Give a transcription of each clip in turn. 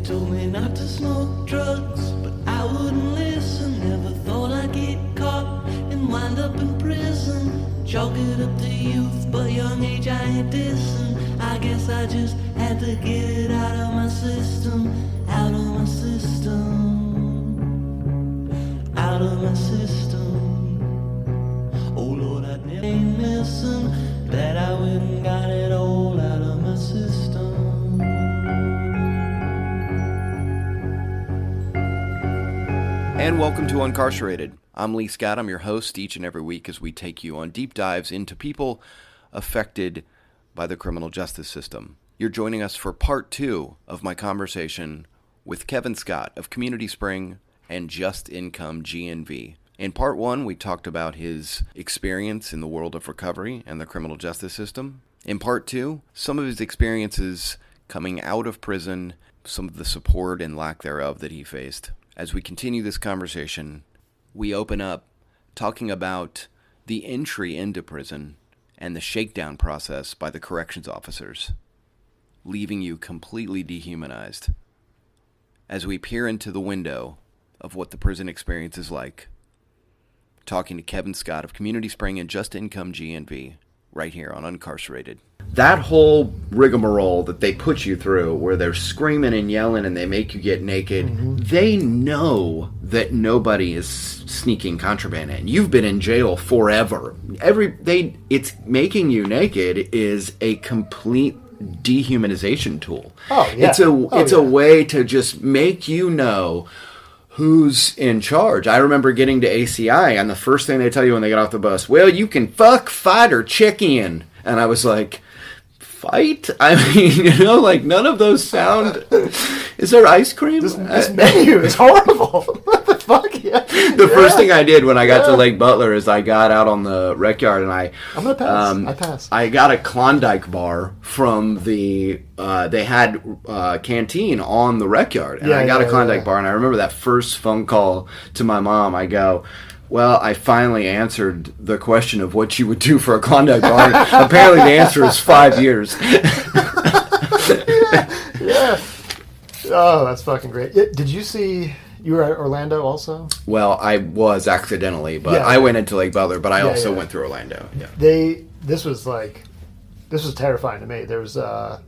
told me not to smoke drugs, but I wouldn't listen. Never thought I'd get caught and wind up in prison. Chalk it up to youth, but young age I ain't dissing. I guess I just had to get it out of my system. Out of my system. Out of my system. Oh Lord, I never ain't missing. Glad I went and got it all out of my system. And welcome to Uncarcerated. I'm Lee Scott. I'm your host each and every week as we take you on deep dives into people affected by the criminal justice system. You're joining us for part 2 of my conversation with Kevin Scott of Community Spring and Just Income GNV. In part 1, we talked about his experience in the world of recovery and the criminal justice system. In part 2, some of his experiences coming out of prison, some of the support and lack thereof that he faced. As we continue this conversation, we open up talking about the entry into prison and the shakedown process by the corrections officers, leaving you completely dehumanized. As we peer into the window of what the prison experience is like, talking to Kevin Scott of Community Spring and Just Income GNV, right here on Uncarcerated. That whole rigmarole that they put you through, where they're screaming and yelling and they make you get naked, they know that nobody is sneaking contraband in. You've been in jail forever. It's making you naked is a complete dehumanization tool. Oh, yeah. It's a way to just make you know who's in charge. I remember getting to ACI, and the first thing they tell you when they get off the bus, well, you can fuck, fight, or check in. And I was like, fight? I mean, like none of those sound... Is there ice cream? This menu is horrible. What the fuck? Yeah. The first thing I did when I got to Lake Butler is I got out on the rec yard and I'm going to pass. I pass. I got a Klondike bar from the... they had canteen on the rec yard. And I got a Klondike bar, and I remember that first phone call to my mom. I go... Well, I finally answered the question of what you would do for a Klondike bar. Apparently the answer is 5 years. Yeah. Oh, that's fucking great. Did you see... You were at Orlando also? Well, I was accidentally, but I went into Lake Butler, but I also went through Orlando. Yeah. This was terrifying to me. There was, what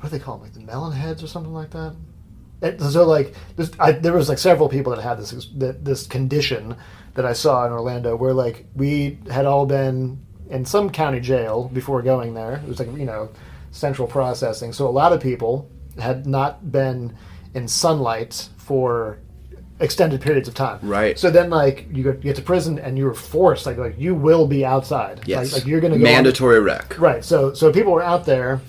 do they call them? Like the melon heads or something like that? So like there was like several people that had this condition that I saw in Orlando, where like we had all been in some county jail before going there. It was like central processing. So a lot of people had not been in sunlight for extended periods of time. Right. So then like you get to prison and you were forced like you will be outside. Yes. Like you're going to go mandatory rec. Right. So people were out there,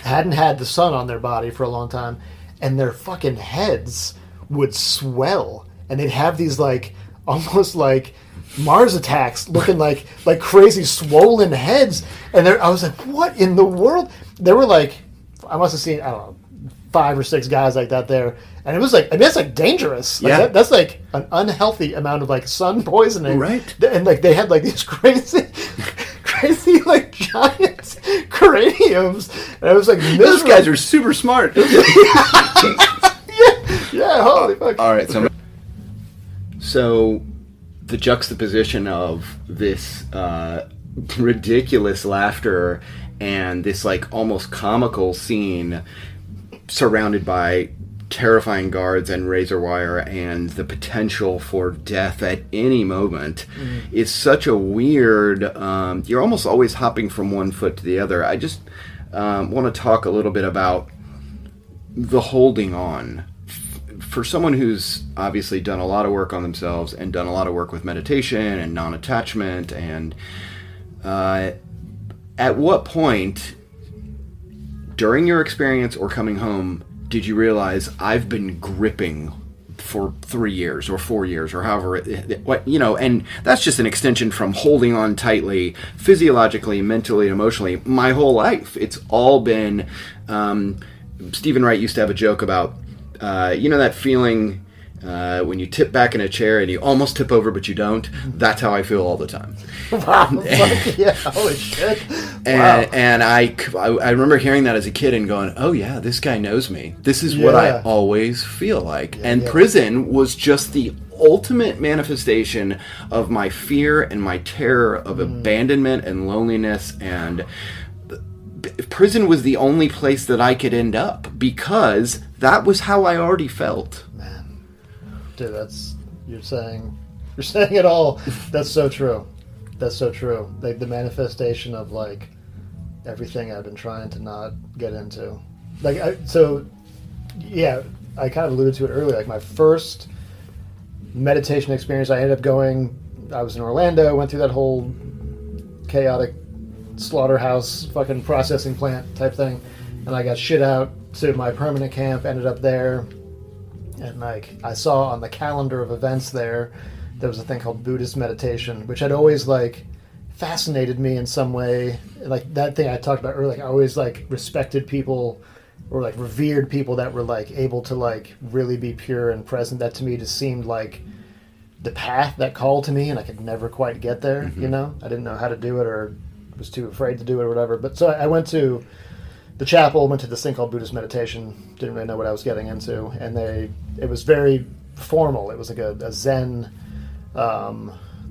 hadn't had the sun on their body for a long time. And their fucking heads would swell, and they'd have these like almost like Mars attacks, looking like crazy swollen heads. And I was like, what in the world? There were like, I must have seen, I don't know, 5 or 6 guys like that there, and it was like, I mean, that's like dangerous. Like, that's like an unhealthy amount of like sun poisoning, right? And like they had like these crazy like giant craniums, and I was like, those guys are super smart. yeah, holy fuck. All right, so the juxtaposition of this ridiculous laughter and this like almost comical scene surrounded by terrifying guards and razor wire and the potential for death at any moment is such a weird, you're almost always hopping from one foot to the other. I just want to talk a little bit about the holding on. For someone who's obviously done a lot of work on themselves and done a lot of work with meditation and non-attachment, and at what point during your experience or coming home did you realize I've been gripping for 3 years or 4 years or however, and that's just an extension from holding on tightly, physiologically, mentally, emotionally, my whole life. It's all been, Stephen Wright used to have a joke about, that feeling when you tip back in a chair and you almost tip over but you don't, that's how I feel all the time. Wow. Yeah, holy shit. And I remember hearing that as a kid and going, oh yeah, this guy knows me. This is what I always feel like. And prison was just the ultimate manifestation of my fear and my terror of abandonment and loneliness, and prison was the only place that I could end up because that was how I already felt. Man, dude, you're saying it all. That's so true. That's so true. Like the manifestation of like everything I've been trying to not get into. Like I kind of alluded to it earlier. Like my first meditation experience, I ended up going. I was in Orlando, went through that whole chaotic slaughterhouse fucking processing plant type thing, and I got shit out to my permanent camp, ended up there, and like I saw on the calendar of events there was a thing called Buddhist meditation, which had always like fascinated me in some way. Like that thing I talked about earlier, like I always like respected people or like revered people that were like able to like really be pure and present. That to me just seemed like the path that called to me, and I could never quite get there. You know, I didn't know how to do it or was too afraid to do it or whatever. But so I went to the chapel, went to this thing called Buddhist meditation, didn't really know what I was getting into, and it was very formal. It was like a Zen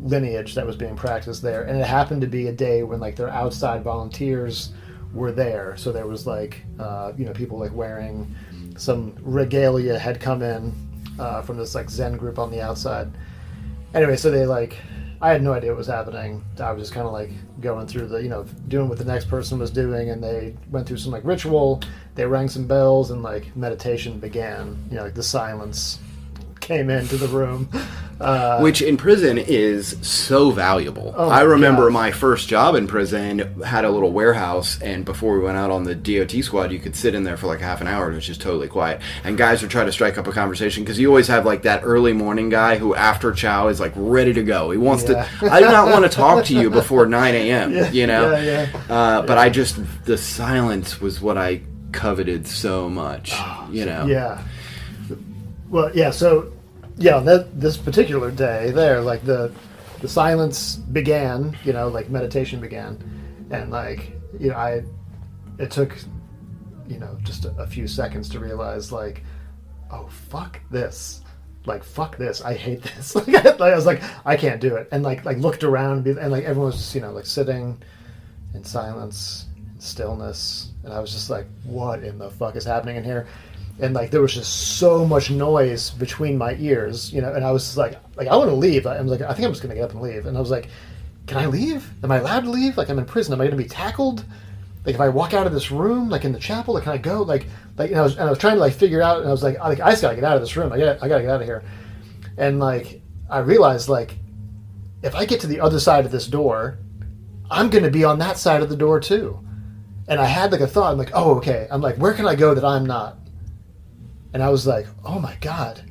lineage that was being practiced there, and it happened to be a day when like their outside volunteers were there, so there was like people like wearing some regalia had come in from this like Zen group on the outside. Anyway, so they like, I had no idea what was happening. I was just kind of like going through doing what the next person was doing, and they went through some like ritual, they rang some bells, and like meditation began. Like the silence came into the room. Which in prison is so valuable. Oh I remember God. my first job in prison had a little warehouse, and before we went out on the DOT squad, you could sit in there for like half an hour, and it was just totally quiet. And guys would try to strike up a conversation, because you always have like that early morning guy who after chow is like ready to go. He wants to, I do not want to talk to you before 9 a.m., But I just, the silence was what I coveted so much, Yeah. Well, yeah, so... Yeah, this particular day there, like the silence began, like meditation began, and like it took, just a few seconds to realize like, oh fuck this, I hate this. Like I was like, I can't do it, and like looked around, and like everyone was just like sitting in silence, and stillness, and I was just like, what in the fuck is happening in here? And like there was just so much noise between my ears, and I was like I want to leave. I was like, I think I'm just gonna get up and leave. And I was like, can I leave? Am I allowed to leave? Like I'm in prison. Am I gonna be tackled? Like if I walk out of this room, like in the chapel, like can I go? Like I was trying to like figure out, and I was like I just gotta get out of this room. I gotta get out of here. And like I realized like if I get to the other side of this door, I'm gonna be on that side of the door too. And I had like a thought. I'm like, oh okay. I'm like, where can I go that I'm not? And I was like, oh my God.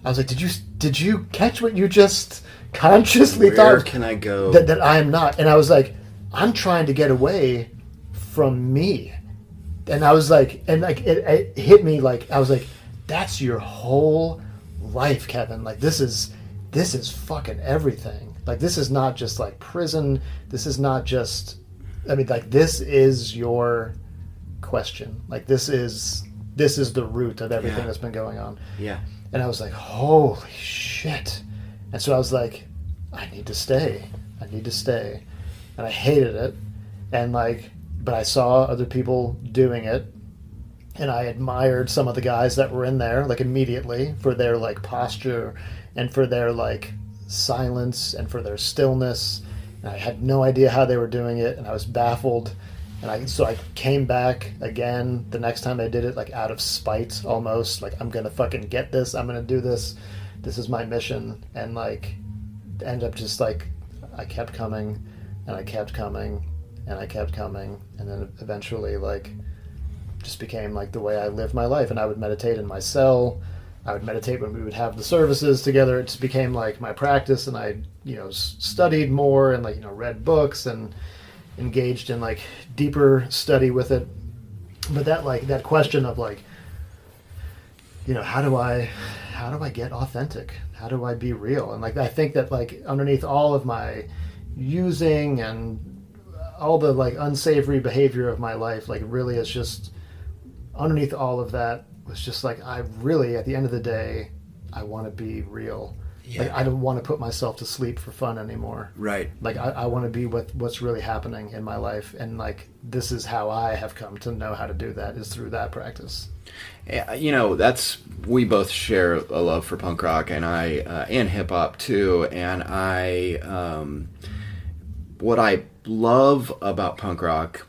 I was like, did you catch what you just consciously thought? Where can I go? That I am not. And I was like, I'm trying to get away from me. And I was like, and like it hit me like, I was like, that's your whole life, Kevin. Like this is fucking everything. Like this is not just like prison. This is not just, like this is your question. Like this is the root of everything that's been going on. Yeah. And I was like, holy shit. And so I was like, I need to stay. And I hated it. And like, but I saw other people doing it. And I admired some of the guys that were in there, like immediately, for their like posture and for their like silence and for their stillness. And I had no idea how they were doing it. And I was baffled. And so I came back again the next time I did it, like out of spite almost. Like, I'm going to fucking get this. I'm going to do this. This is my mission. And like, ended up just like, I kept coming and I kept coming and I kept coming. And then eventually like, just became like the way I lived my life. And I would meditate in my cell. I would meditate when we would have the services together. It just became like my practice. And I, studied more and like, read books and engaged in like deeper study with it. But that like that question of like how do I get authentic? How do I be real? And like I think that like underneath all of my using and all the like unsavory behavior of my life, like really it's just underneath all of that was just like I really at the end of the day I want to be real. Yeah. Like I don't want to put myself to sleep for fun anymore. Right. Like I want to be what's really happening in my life, and like this is how I have come to know how to do that is through that practice. That's we both share a love for punk rock, and and hip hop too. And what I love about punk rock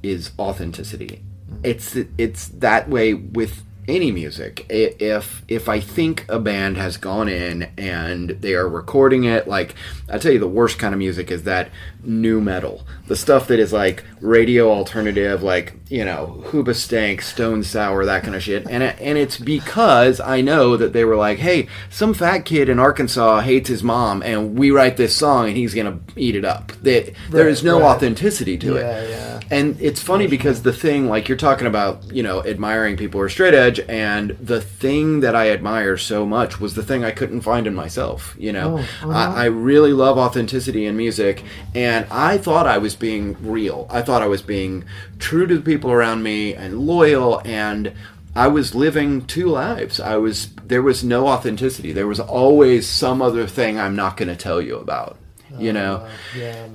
is authenticity. It's that way with any music. If I think a band has gone in and they are recording it, like I tell you, the worst kind of music is that new metal, the stuff that is like radio alternative, like Hoobastank, Stone Sour, that kind of shit. And it's because I know that they were like, hey, some fat kid in Arkansas hates his mom, and we write this song, and he's gonna eat it up. There is no authenticity to it. Yeah. And it's funny because the thing, like you're talking about, admiring people who are straight edge, and the thing that I admire so much was the thing I couldn't find in myself. I really love authenticity in music, and I thought I was being real. I thought I was being true to the people around me and loyal, and I was living two lives. There was no authenticity. There was always some other thing I'm not going to tell you about, Yeah,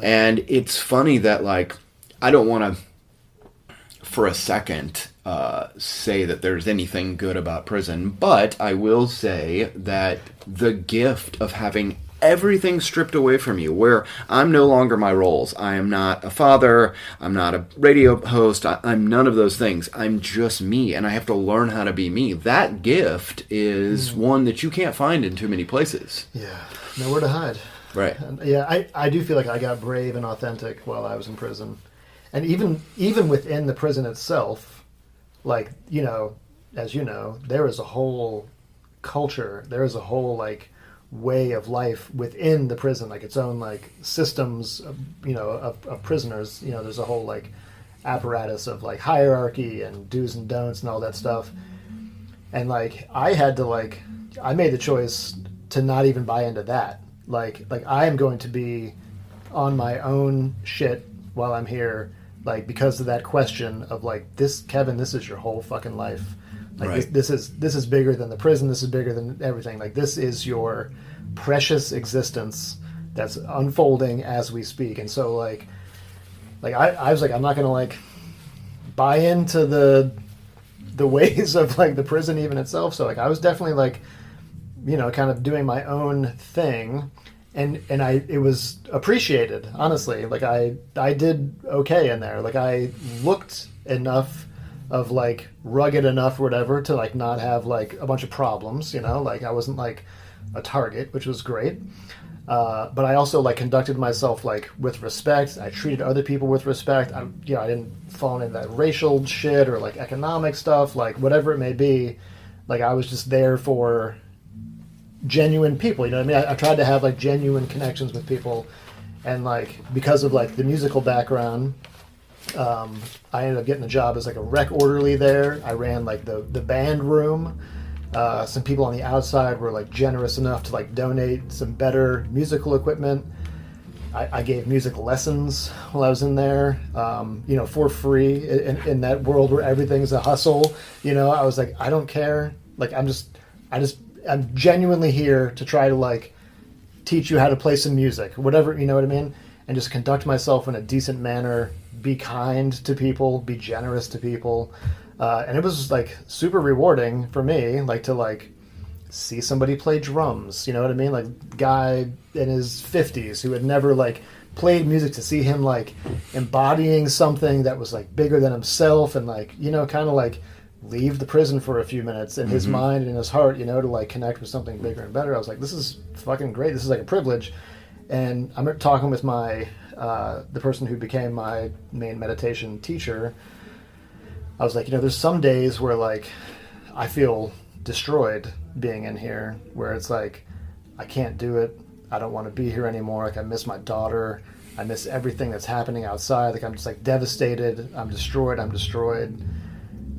And it's funny that, like, I don't want to, for a second, say that there's anything good about prison, but I will say that the gift of having everything stripped away from you, where I'm no longer my roles. I am not a father. I'm not a radio host. I'm none of those things. I'm just me, and I have to learn how to be me. That gift is one that you can't find in too many places. Yeah, nowhere to hide. Right. And yeah, I do feel like I got brave and authentic while I was in prison. And even within the prison itself, like, as you know, there is a whole culture. There is a whole, like, way of life within the prison, like its own, like, systems, of prisoners. There's a whole, like, apparatus of, like, hierarchy and do's and don'ts and all that stuff. And, like, I made the choice to not even buy into that. Like I am going to be on my own shit while I'm here, like, because of that question of, like, this, Kevin, this is your whole fucking life. Like, right. this is bigger than the prison. This is bigger than everything. Like, this is your precious existence that's unfolding as we speak. And so, like I was like, I'm not going to, like, buy into the ways of, like, the prison even itself. So, like, I was definitely, like, kind of doing my own thing. And it was appreciated, honestly. Like, I did okay in there. Like, I looked enough of, like, rugged enough or whatever to, like, not have, like, a bunch of problems, like, I wasn't, like, a target, which was great. But I also, like, conducted myself, like, with respect. I treated other people with respect. I didn't fall into that racial shit or, like, economic stuff, like, whatever it may be. Like, I was just there for genuine people, you know what I mean? I tried to have, like, genuine connections with people, and, like, because of, like, the musical background, I ended up getting a job as, like, a rec orderly there. I ran, like, the band room. Some people on the outside were, like, generous enough to, like, donate some better musical equipment. I gave music lessons while I was in there, for free in that world where everything's a hustle. I was like, I don't care. Like, I'm genuinely here to try to, like, teach you how to play some music, whatever, you know what I mean? And just conduct myself in a decent manner, be kind to people, be generous to people. And it was, like, super rewarding for me, like, to, like, see somebody play drums, you know what I mean? Like, guy in his 50s who had never, like, played music, to see him, like, embodying something that was, like, bigger than himself, and, like, kind of, like, leave the prison for a few minutes in his mind and in his heart, to, like, connect with something bigger and better. I was like, this is fucking great. This is, like, a privilege. And I'm talking with my, the person who became my main meditation teacher. I was like, there's some days where, like, I feel destroyed being in here, where it's like, I can't do it. I don't want to be here anymore. Like, I miss my daughter. I miss everything that's happening outside. Like, I'm just, like, devastated. I'm destroyed.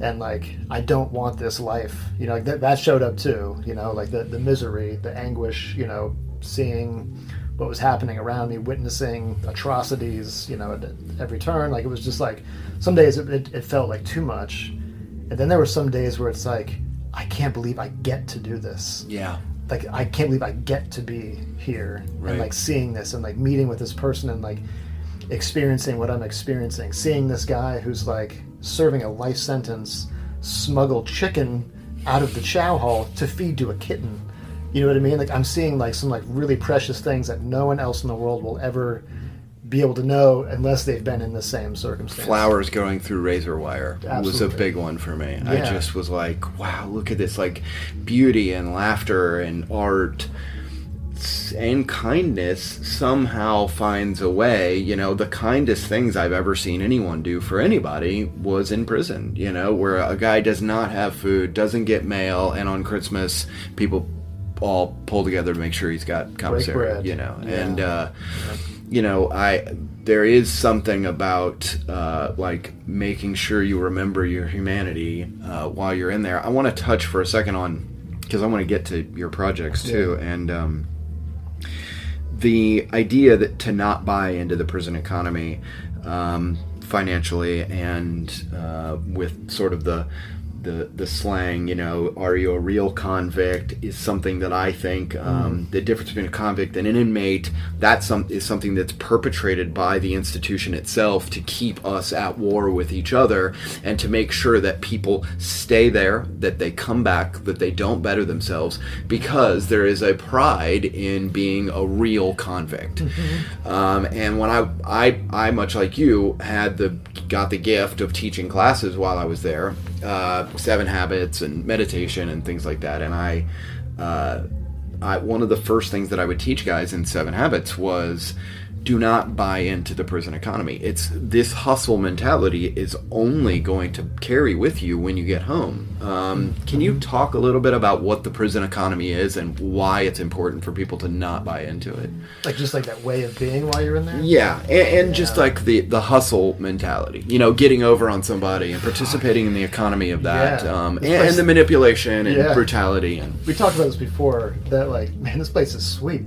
and like I don't want this life, you know, like that showed up too, you know, like the misery, the anguish, you know, seeing what was happening around me, witnessing atrocities, you know, at every turn. Like it was just like some days it felt like too much, and then there were some days where it's like I can't believe I get to do this. Yeah. Like I can't believe I get to be here, right. and like seeing this and like meeting with this person and like experiencing what I'm experiencing, seeing this guy who's like serving a life sentence smuggle chicken out of the chow hall to feed to a kitten. You know what I mean? Like I'm seeing like some like really precious things that no one else in the world will ever be able to know unless they've been in the same circumstance. Flowers going through razor wire was a big one for me. Yeah. I just was like, wow, look at this, like beauty and laughter and art and kindness somehow finds a way. You know, the kindest things I've ever seen anyone do for anybody was in prison, you know, where a guy does not have food, doesn't get mail, and on Christmas people all pull together to make sure he's got commissary, you know. Yeah. And you know, there is something about like making sure you remember your humanity while you're in there. I want to touch for a second on, because I want to get to your projects too, and the idea that to not buy into the prison economy financially, and with sort of the slang, you know, are you a real convict, is something that I think the difference between a convict and an inmate, is something that's perpetrated by the institution itself to keep us at war with each other and to make sure that people stay there, that they come back, that they don't better themselves, because there is a pride in being a real convict. And when I much like you got the gift of teaching classes while I was there, 7 Habits and meditation and things like that, and I one of the first things that I would teach guys in 7 Habits was, do not buy into the prison economy. It's this hustle mentality is only going to carry with you when you get home. Can you talk a little bit about what the prison economy is and why it's important for people to not buy into it? Like just like that way of being while you're in there? Yeah, and just like the hustle mentality, you know, getting over on somebody and participating in the economy of that, and the manipulation and brutality. And we talked about this before, that like, man, this place is sweet.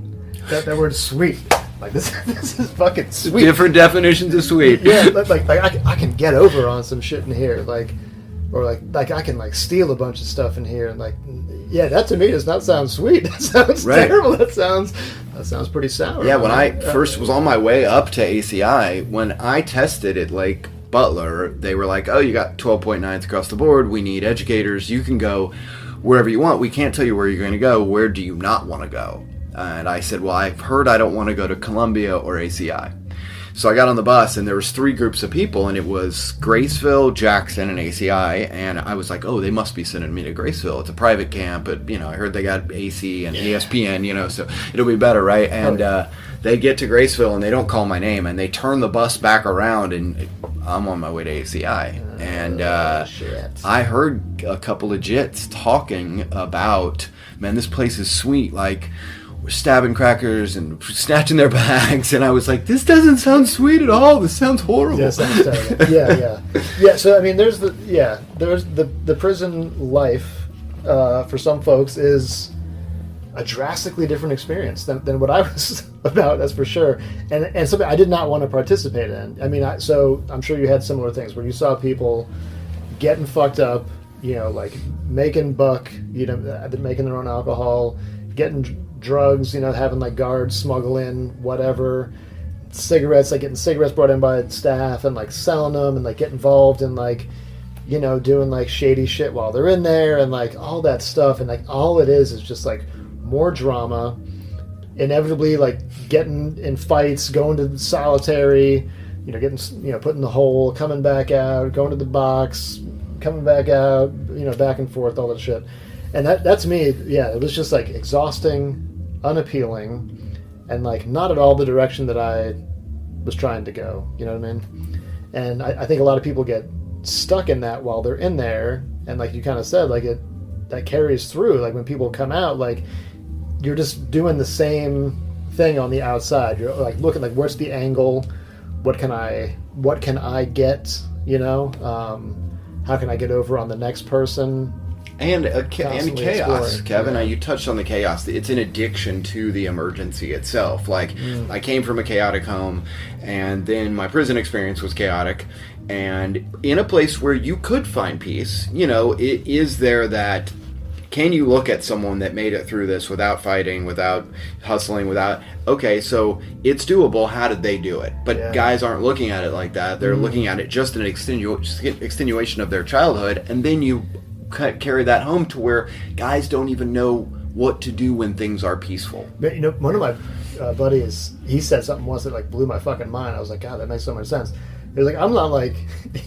That word is sweet. Like this is fucking sweet. Different definitions of sweet. Yeah, like I can get over on some shit in here, like, or like I can like steal a bunch of stuff in here, and like, yeah, that to me does not sound sweet. That sounds terrible. That sounds pretty sour. Yeah, when I first was on my way up to ACI, when I tested at Lake Butler, they were like, oh, you got 12.9s across the board. We need educators. You can go wherever you want. We can't tell you where you're going to go. Where do you not want to go? And I said, well, I've heard I don't want to go to Columbia or ACI. So I got on the bus, and there was 3 groups of people, and it was Graceville, Jackson, and ACI. And I was like, oh, they must be sending me to Graceville. It's a private camp, but, you know, I heard they got AC and ESPN, you know, so it'll be better, right? And they get to Graceville, and they don't call my name, and they turn the bus back around, and I'm on my way to ACI. And I heard a couple of jits talking about, man, this place is sweet, like, we're stabbing crackers and snatching their bags, and I was like, this doesn't sound sweet at all. This sounds horrible. Yeah, sounds terrible. Yeah. So I mean, there's the prison life for some folks is a drastically different experience than what I was about. That's for sure, and something I did not want to participate in. I mean, so I'm sure you had similar things where you saw people getting fucked up, you know, like making buck, you know, making their own alcohol, getting drugs, you know, having like guards smuggle in whatever, cigarettes, like getting cigarettes brought in by staff and like selling them, and like get involved in like, you know, doing like shady shit while they're in there, and like all that stuff, and like all it is just like more drama, inevitably like getting in fights, going to solitary, you know, getting, you know, put in the hole, coming back out, going to the box, coming back out, you know, back and forth, all that shit. And that to me, yeah, it was just like exhausting, unappealing, and like not at all the direction that I was trying to go. You know what I mean? And I think a lot of people get stuck in that while they're in there, and like you kind of said, like that carries through. Like when people come out, like you're just doing the same thing on the outside. You're like looking like, where's the angle? What can I get? You know? how can I get over on the next person? And Constantly chaos, exploring. Kevin. Yeah. You touched on the chaos. It's an addiction to the emergency itself. Like, I came from a chaotic home, and then my prison experience was chaotic. And in a place where you could find peace, is there that... Can you look at someone that made it through this without fighting, without hustling, okay, so it's doable. How did they do it? But guys aren't looking at it like that. They're looking at it just an extenuation of their childhood, and then you carry that home to where guys don't even know what to do when things are peaceful. But, one of my buddies, he said something once that like blew my fucking mind. I was like, God, that makes so much sense. He was like, I'm not like,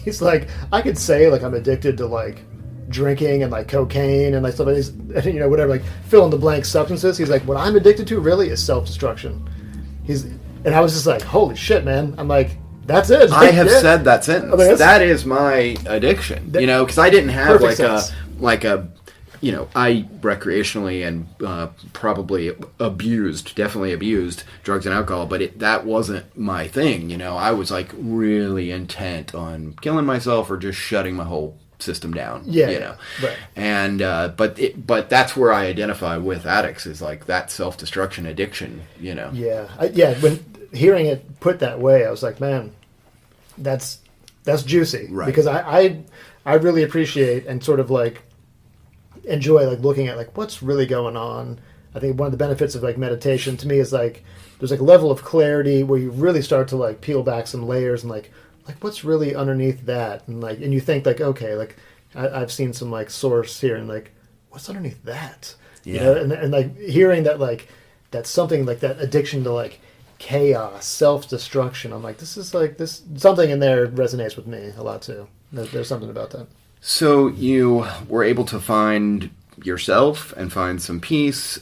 he's like, I could say like I'm addicted to like drinking and like cocaine and like stuff like this, whatever, like fill in the blank substances. He's like, what I'm addicted to really is self-destruction. And I was just like, holy shit, man. I'm like, that's it. I have said that sentence. I mean, that is my addiction. Because I didn't have sense. I recreationally and probably definitely abused drugs and alcohol, but that wasn't my thing. I was like really intent on killing myself or just shutting my whole system down. Right. And but that's where I identify with addicts, is like that self-destruction addiction. When hearing it put that way, I was like, man, that's juicy. Right. Because I really appreciate and sort of like enjoy like looking at like what's really going on. I think one of the benefits of like meditation to me is like there's like a level of clarity where you really start to like peel back some layers and like what's really underneath that, and you think like, okay, like I've seen some like source here and like what's underneath that, and like hearing that like that's something like that addiction to like chaos, self-destruction. I'm like, this is like this something in there resonates with me a lot too. There's something about that. So you were able to find yourself and find some peace.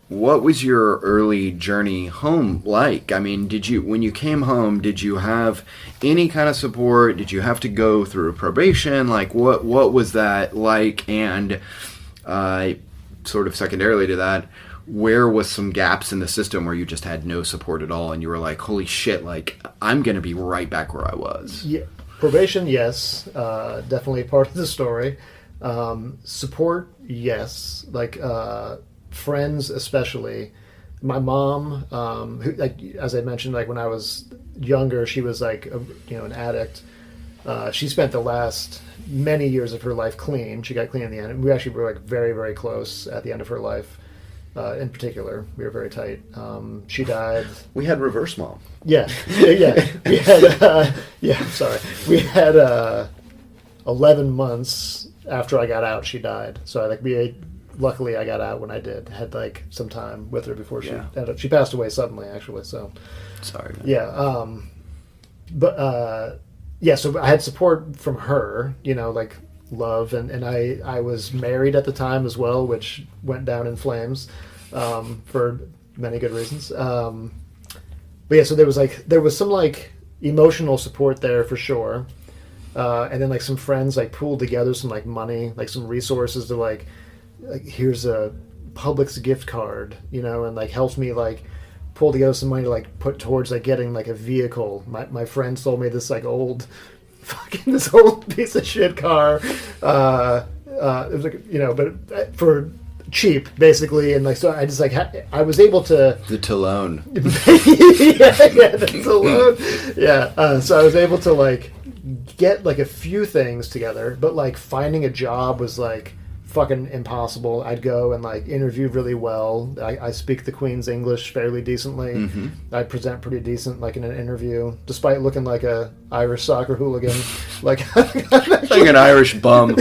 What was your early journey home like? I mean, when you came home, did you have any kind of support? Did you have to go through probation? Like, what was that like? And sort of secondarily to that, where was some gaps in the system where you just had no support at all and you were like, holy shit, like, I'm going to be right back where I was? Yeah. Probation, yes. Definitely part of the story. Support, yes. Like, friends especially. My mom, who, like, as I mentioned, like when I was younger, she was like an addict. She spent the last many years of her life clean. She got clean in the end. We actually were like very, very close at the end of her life. In particular, we were very tight. She died. We had reverse mom. Yeah. We had I'm sorry. We had 11 months after I got out. She died. So luckily I got out when I did. Had like some time with her before she passed away suddenly, actually. So sorry, man. Yeah. So I had support from her, like love, and I was married at the time as well, which went down in flames for many good reasons. But yeah, so there was some like emotional support there for sure. And then like some friends like pooled together some like money, like some resources to like here's a Publix gift card, and like helped me like pull together some money to like put towards like getting like a vehicle. My friend sold me this like this old piece of shit car. It was like, but for cheap basically, and like so I just like I was able to the Talone. the Talone. So I was able to like get like a few things together, but like finding a job was like fucking impossible. I'd go and like interview really well. I speak the Queen's English fairly decently. Mm-hmm. I present pretty decent like in an interview, despite looking like a Irish soccer hooligan, like like an Irish bum.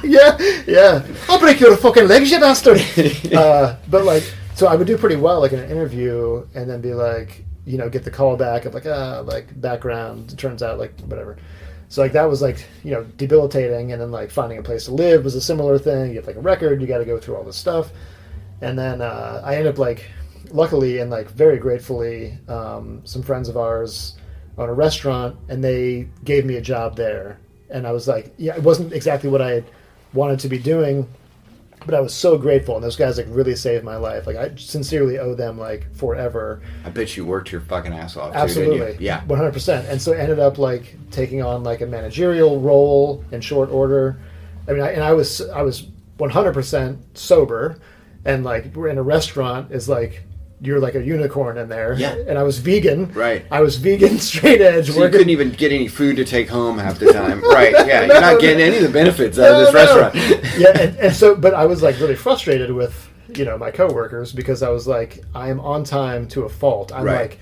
yeah. I'll break your fucking legs, you bastard. But like, so I would do pretty well like in an interview, and then be like, get the call back of like background. It turns out like whatever. So like that was like debilitating, and then like finding a place to live was a similar thing. You have like a record, you got to go through all this stuff, and then I ended up like, luckily and like very gratefully, some friends of ours own a restaurant, and they gave me a job there, and I was like, it wasn't exactly what I wanted to be doing, but I was so grateful, and those guys like really saved my life. Like I sincerely owe them like forever. I bet you worked your fucking ass off too, Absolutely, didn't you? Yeah. 100%. And so I ended up like taking on like a managerial role in short order. I mean, I was 100% sober, and like we're in a restaurant is like you're like a unicorn in there. Yeah. And I was vegan. Right. I was vegan, straight edge. So you couldn't even get any food to take home half the time. Right, yeah. You're not getting any of the benefits out of this restaurant. Yeah, and so, but I was like really frustrated with, my coworkers because I was like, I am on time to a fault. I'm like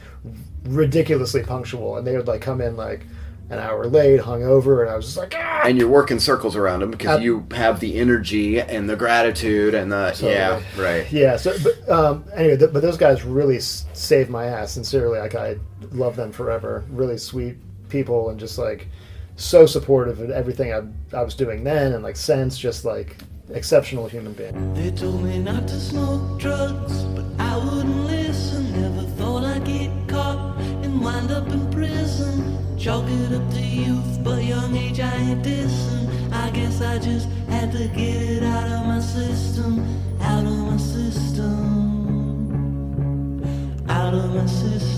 ridiculously punctual. And they would like come in like an hour late, hungover, and I was just like, ah! And you're working circles around them because you have the energy and the gratitude and the, Totally. yeah, right. Yeah, so, but anyway, but those guys really saved my ass, sincerely. Like, I love them forever. Really sweet people and just, like, so supportive of everything I was doing then and, like, since, just, like, exceptional human being. They told me not to smoke drugs, but I wouldn't listen. Never thought I'd get caught and wind up in prison. Chalk it up to youth, but young age I ain't dissing. I guess I just had to get it out of my system, out of my system, out of my system.